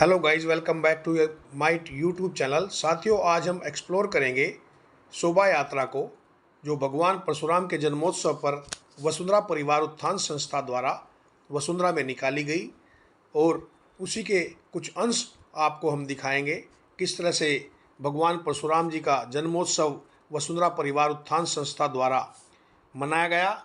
Hello guys, welcome back to my YouTube channel. साथियों, आज हम एक्सप्लोर करेंगे शोभा यात्रा को जो भगवान परशुराम के जन्मोत्सव पर वसुंधरा परिवार उत्थान संस्था द्वारा वसुंधरा में निकाली गई, और उसी के कुछ अंश आपको हम दिखाएंगे किस तरह से भगवान परशुराम जी का जन्मोत्सव वसुंधरा परिवार उत्थान संस्था द्वारा मनाया गया।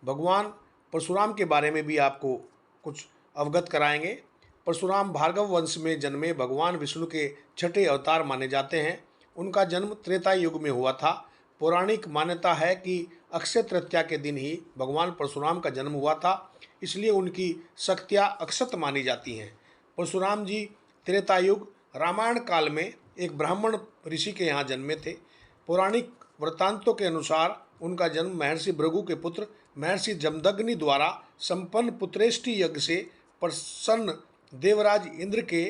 भगवान परशुराम के बारे में भी आपको कुछ अवगत कराएंगे। परशुराम भार्गव वंश में जन्मे भगवान विष्णु के छठे अवतार माने जाते हैं। उनका जन्म त्रेता युग में हुआ था। पौराणिक मान्यता है कि अक्षय तृतीया के दिन ही भगवान परशुराम का जन्म हुआ था, इसलिए उनकी शक्तियाँ अक्षत मानी जाती हैं। परशुराम जी त्रेता युग रामायण काल में एक ब्राह्मण ऋषि के यहाँ जन्मे थे। पौराणिक वृत्तांतों के अनुसार उनका जन्म महर्षि भृगु के पुत्र महर्षि जमदग्नि द्वारा संपन्न पुत्रेष्टि यज्ञ से प्रसन्न देवराज इंद्र के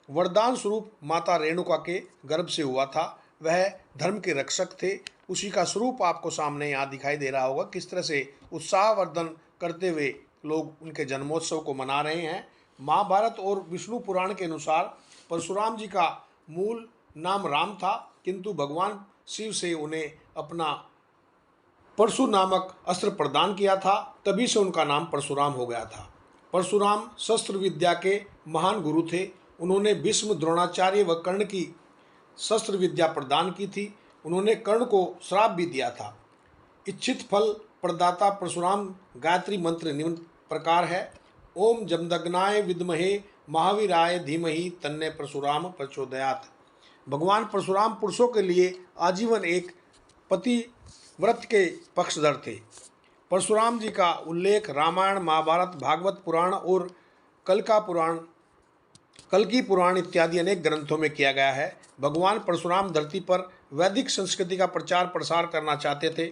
वरदान स्वरूप माता रेणुका के गर्भ से हुआ था। वह धर्म के रक्षक थे। उसी का स्वरूप आपको सामने यहाँ दिखाई दे रहा होगा, किस तरह से उत्साहवर्धन करते हुए लोग उनके जन्मोत्सव को मना रहे हैं। महाभारत और विष्णु पुराण के अनुसार परशुराम जी का मूल नाम राम था, किंतु भगवान शिव से उन्हें अपना परशु नामक अस्त्र प्रदान किया था, तभी से उनका नाम परशुराम हो गया था। परशुराम शस्त्र विद्या के महान गुरु थे। उन्होंने भीष्म, द्रोणाचार्य व कर्ण की शस्त्र विद्या प्रदान की थी। उन्होंने कर्ण को श्राप भी दिया था। इच्छित फल प्रदाता परशुराम गायत्री मंत्र निम्न प्रकार है: ओम जमदग्नाय विद्महे महावीराय धीमहि तन्ने परशुराम प्रचोदयात्। भगवान परशुराम पुरुषों के लिए आजीवन एक पति व्रत के पक्षधर थे। परशुराम जी का उल्लेख रामायण, महाभारत, भागवत पुराण और कल्की पुराण इत्यादि अनेक ग्रंथों में किया गया है। भगवान परशुराम धरती पर वैदिक संस्कृति का प्रचार प्रसार करना चाहते थे।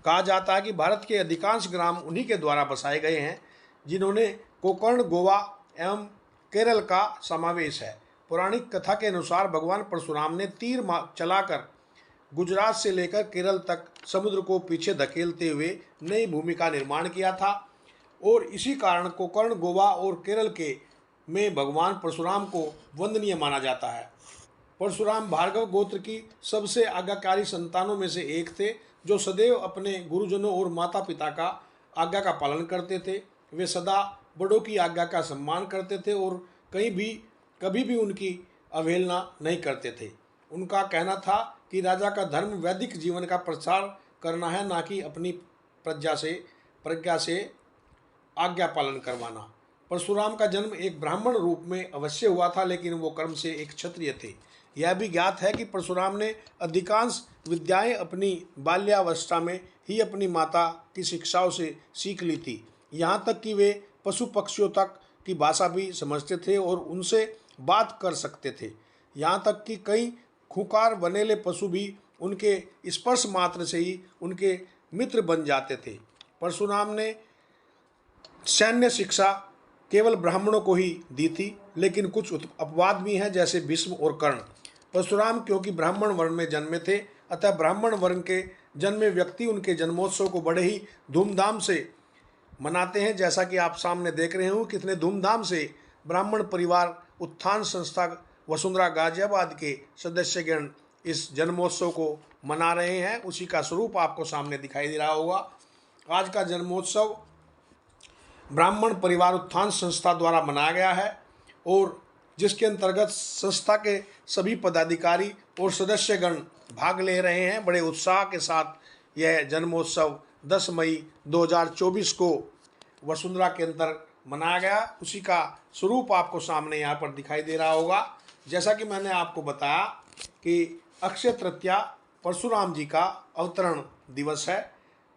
कहा जाता है कि भारत के अधिकांश ग्राम उन्हीं के द्वारा बसाए गए हैं, जिन्होंने कोंकण, गोवा एवं केरल का समावेश है। पौराणिक कथा के अनुसार भगवान परशुराम ने तीर चलाकर गुजरात से लेकर केरल तक समुद्र को पीछे धकेलते हुए नई भूमि का निर्माण किया था, और इसी कारण कोंकण, गोवा और केरल के में भगवान परशुराम को वंदनीय माना जाता है। परशुराम भार्गव गोत्र की सबसे आज्ञाकारी संतानों में से एक थे, जो सदैव अपने गुरुजनों और माता पिता का आज्ञा का पालन करते थे। वे सदा बड़ों की आज्ञा का सम्मान करते थे और कभी भी उनकी अवहेलना नहीं करते थे। उनका कहना था कि राजा का धर्म वैदिक जीवन का प्रसार करना है, ना कि अपनी प्रज्ञा से आज्ञा पालन करवाना। परशुराम का जन्म एक ब्राह्मण रूप में अवश्य हुआ था, लेकिन वो कर्म से एक क्षत्रिय थे। यह भी ज्ञात है कि परशुराम ने अधिकांश विद्याएं अपनी बाल्यावस्था में ही अपनी माता की शिक्षाओं से सीख ली थी। यहाँ तक कि वे पशु पक्षियों तक की भाषा भी समझते थे और उनसे बात कर सकते थे। यहाँ तक कि कई खूंखार बनेले पशु भी उनके स्पर्श मात्र से ही उनके मित्र बन जाते थे। परशुराम ने सैन्य शिक्षा केवल ब्राह्मणों को ही दी थी, लेकिन कुछ अपवाद भी हैं, जैसे भीष्म और कर्ण। परशुराम क्योंकि ब्राह्मण वर्ण में जन्मे थे, अतः ब्राह्मण वर्ण के जन्मे व्यक्ति उनके जन्मोत्सव को बड़े ही धूमधाम से मनाते हैं। जैसा कि आप सामने देख रहे हो कितने धूमधाम से ब्राह्मण परिवार उत्थान संस्था वसुंधरा गाजियाबाद के सदस्यगण इस जन्मोत्सव को मना रहे हैं। उसी का स्वरूप आपको सामने दिखाई दे रहा होगा। आज का जन्मोत्सव ब्राह्मण परिवार उत्थान संस्था द्वारा मनाया गया है, और जिसके अंतर्गत संस्था के सभी पदाधिकारी और सदस्यगण भाग ले रहे हैं। बड़े उत्साह के साथ यह जन्मोत्सव 10 मई 2024 को वसुंधरा के अंदर मनाया गया। उसी का स्वरूप आपको सामने यहाँ पर दिखाई दे रहा होगा। जैसा कि मैंने आपको बताया कि अक्षय तृतीया परशुराम जी का अवतरण दिवस है।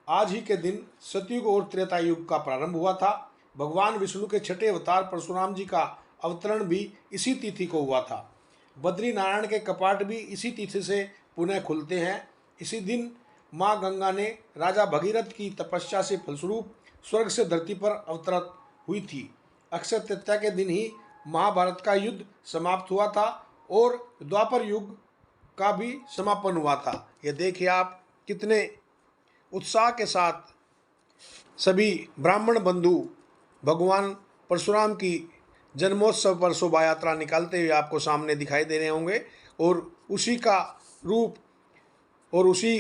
आज ही के दिन सतयुग और त्रेता युग का प्रारंभ हुआ था। भगवान विष्णु के छठे अवतार परशुराम जी का अवतरण भी इसी तिथि को हुआ था। बद्री नारायण के कपाट भी इसी तिथि से पुनः खुलते हैं। इसी दिन माँ गंगा ने राजा भगीरथ की तपस्या से फलस्वरूप स्वर्ग से धरती पर अवतरित हुई थी। अक्षय तृतीया के दिन ही महाभारत का युद्ध समाप्त हुआ था और द्वापर युग का भी समापन हुआ था। ये देखिए आप कितने उत्साह के साथ सभी ब्राह्मण बंधु भगवान परशुराम की जन्मोत्सव पर शोभा यात्रा निकालते हुए आपको सामने दिखाई दे रहे होंगे और उसी का रूप और उसी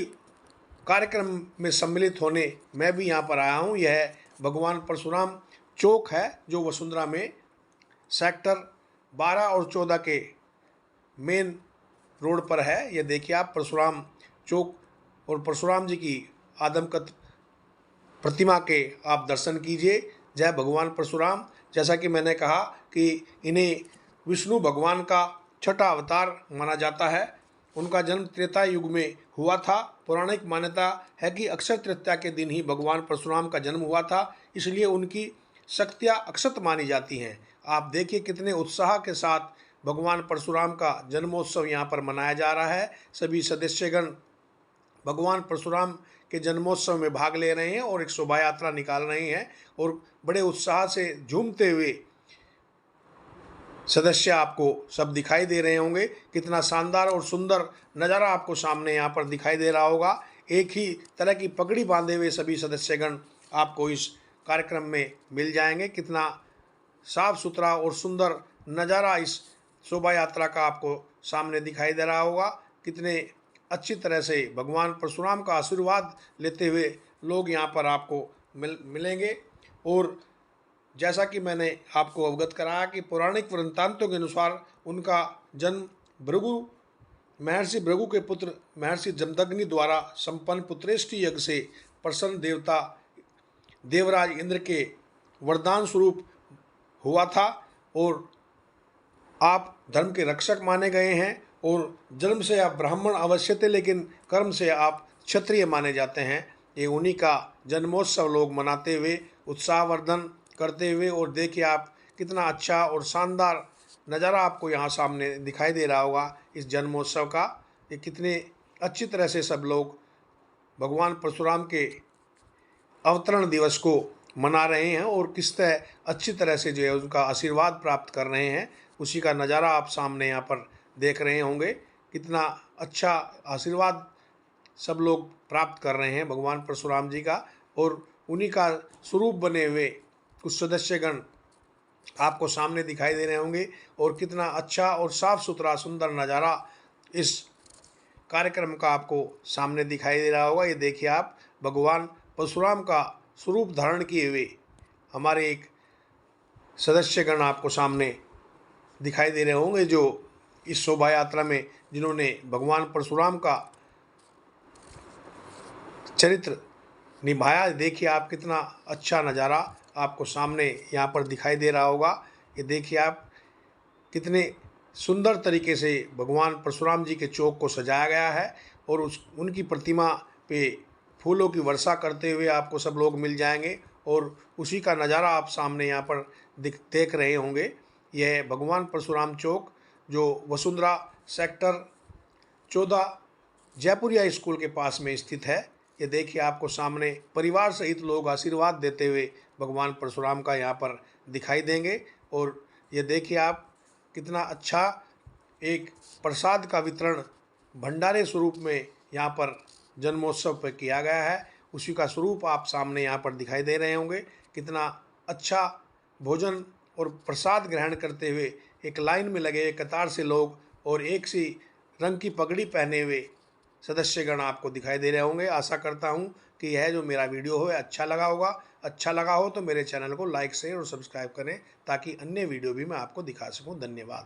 कार्यक्रम में सम्मिलित होने मैं भी यहाँ पर आया हूँ। यह भगवान परशुराम चौक है जो वसुंधरा में सेक्टर 12 और 14 के मेन रोड पर है। ये देखिए आप परशुराम चौक और परशुराम जी की आदमकद प्रतिमा के आप दर्शन कीजिए। जय भगवान परशुराम। जैसा कि मैंने कहा कि इन्हें विष्णु भगवान का छठा अवतार माना जाता है। उनका जन्म त्रेता युग में हुआ था। पौराणिक मान्यता है कि अक्षय तृतीया के दिन ही भगवान परशुराम का जन्म हुआ था, इसलिए उनकी शक्तियाँ अक्षत मानी जाती हैं। आप देखिए कितने उत्साह के साथ भगवान परशुराम का जन्मोत्सव यहाँ पर मनाया जा रहा है। सभी सदस्यगण भगवान परशुराम के जन्मोत्सव में भाग ले रहे हैं और एक शोभा यात्रा निकाल रहे हैं और बड़े उत्साह से झूमते हुए सदस्य आपको सब दिखाई दे रहे होंगे। कितना शानदार और सुंदर नज़ारा आपको सामने यहाँ पर दिखाई दे रहा होगा। एक ही तरह की पगड़ी बांधे हुए सभी सदस्यगण आपको इस कार्यक्रम में मिल जाएंगे। कितना साफ सुथरा और सुंदर नज़ारा इस शोभा यात्रा का आपको सामने दिखाई दे रहा होगा। कितने अच्छी तरह से भगवान परशुराम का आशीर्वाद लेते हुए लोग यहाँ पर आपको मिलेंगे। और जैसा कि मैंने आपको अवगत कराया कि पौराणिक वृत्तांतों के अनुसार उनका जन्म महर्षि भृगु के पुत्र महर्षि जमदग्नि द्वारा संपन्न पुत्रेष्टि यज्ञ से प्रसन्न देवता देवराज इंद्र के वरदान स्वरूप हुआ था। और आप धर्म के रक्षक माने गए हैं और जन्म से आप ब्राह्मण अवश्य थे, लेकिन कर्म से आप क्षत्रिय माने जाते हैं। ये उन्हीं का जन्मोत्सव लोग मनाते हुए उत्साहवर्धन करते हुए, और देखिए आप कितना अच्छा और शानदार नज़ारा आपको यहाँ सामने दिखाई दे रहा होगा इस जन्मोत्सव का। ये कितने अच्छी तरह से सब लोग भगवान परशुराम के अवतरण दिवस को मना रहे हैं और किस तरह अच्छी तरह से जो है उनका आशीर्वाद प्राप्त कर रहे हैं, उसी का नज़ारा आप सामने यहाँ पर देख रहे होंगे। कितना अच्छा आशीर्वाद सब लोग प्राप्त कर रहे हैं भगवान परशुराम जी का, और उन्हीं का स्वरूप बने हुए कुछ सदस्यगण आपको सामने दिखाई दे रहे होंगे। और कितना अच्छा और साफ सुथरा सुंदर नज़ारा इस कार्यक्रम का आपको सामने दिखाई दे रहा होगा। ये देखिए आप भगवान परशुराम का स्वरूप धारण किए हुए हमारे एक सदस्यगण आपको सामने दिखाई दे रहे होंगे, जो इस शोभा यात्रा में जिन्होंने भगवान परशुराम का चरित्र निभाया। देखिए आप कितना अच्छा नज़ारा आपको सामने यहाँ पर दिखाई दे रहा होगा। ये देखिए आप कितने सुंदर तरीके से भगवान परशुराम जी के चौक को सजाया गया है और उनकी प्रतिमा पे फूलों की वर्षा करते हुए आपको सब लोग मिल जाएंगे और उसी का नज़ारा आप सामने यहाँ पर देख रहे होंगे। यह भगवान परशुराम चौक जो वसुंधरा सेक्टर 14 जयपुरिया स्कूल के पास में स्थित है। ये देखिए आपको सामने परिवार सहित लोग आशीर्वाद देते हुए भगवान परशुराम का यहाँ पर दिखाई देंगे। और ये देखिए आप कितना अच्छा एक प्रसाद का वितरण भंडारे स्वरूप में यहाँ पर जन्मोत्सव पर किया गया है, उसी का स्वरूप आप सामने यहाँ पर दिखाई दे रहे होंगे। कितना अच्छा भोजन और प्रसाद ग्रहण करते हुए एक लाइन में लगे एक कतार से लोग और एक सी रंग की पगड़ी पहने हुए सदस्यगण आपको दिखाई दे रहे होंगे। आशा करता हूँ कि यह जो मेरा वीडियो है अच्छा लगा होगा। अच्छा लगा हो तो मेरे चैनल को लाइक शेयर और सब्सक्राइब करें ताकि अन्य वीडियो भी मैं आपको दिखा सकूँ। धन्यवाद।